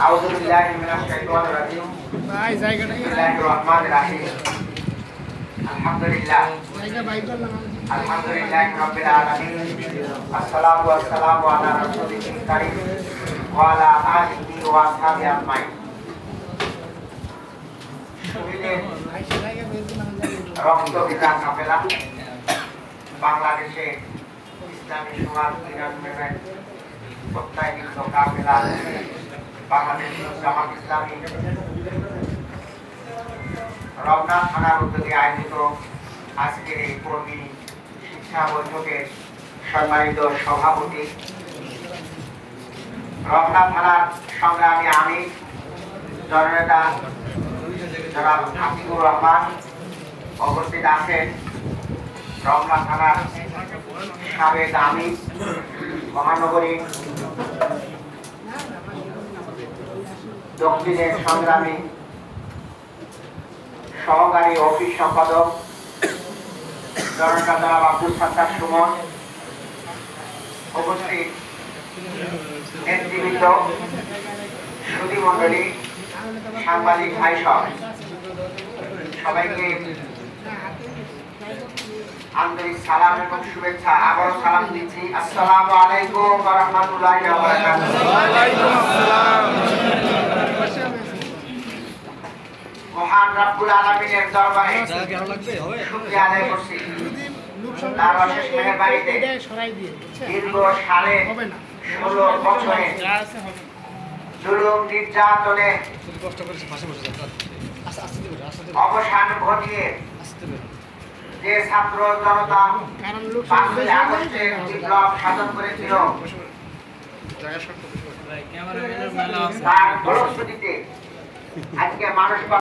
আউযু বিল্লাহি মিনাশ শাইতানির রাজিম। বিসমিল্লাহির রহমানির রহিম। আলহামদুলিল্লাহি রাব্বিল আলামিন। আসসালাতু ওয়াসসালামু আলা রাসূলিল কারীম ওয়া আলা আলিহি ওয়া আসহাবিহি আজমাইন। রক্তবিধান কাফেলা বাংলাদেশে ইসলামী সমাজ বিরাজমান প্রত্যয়িত কাফেলা বাংলাদেশ জামাত ইসলামী রমনা থানার উদ্যোগে আয়োজিত আজকের এই কর্মী শিক্ষা বৈঠকের সম্মানিত সভাপতি, রমনা থানার সংগ্রামী আমির জননেতা জনাব আতিকুর রহমান উপস্থিত আছেন, রমনা থানার সাবেক আমির মহানগরী দক্ষিণের সংগ্রামী সহকারী অফিস সম্পাদক জননেতা জনাব আব্দুল সাত্তার সুমন, উপস্থিত নেতৃবৃন্দ, সুধীমণ্ডলী, সাংবাদিক ভাই সব, সবাইকে আন্তরিক সালাম এবং শুভেচ্ছা। আবারও সালাম দিচ্ছি। আসসালামু আলাইকুম ওয়া রাহমাতুল্লাহি ওয়া বারাকাতুহু। মহান রব্বুল আলামিনের দরবারে শুকরিয়া আদায় করছি, তার অশেষ মেহেরবানিতে দীর্ঘ 16.5 বছরে জুলুম নির্যাতনে অবসান ঘটিয়ে যে ছাত্র জনতা 5ই আগস্টের বিপ্লব সাধন করেছিল, তার ফলশ্রুতিতে আজকে মানুষ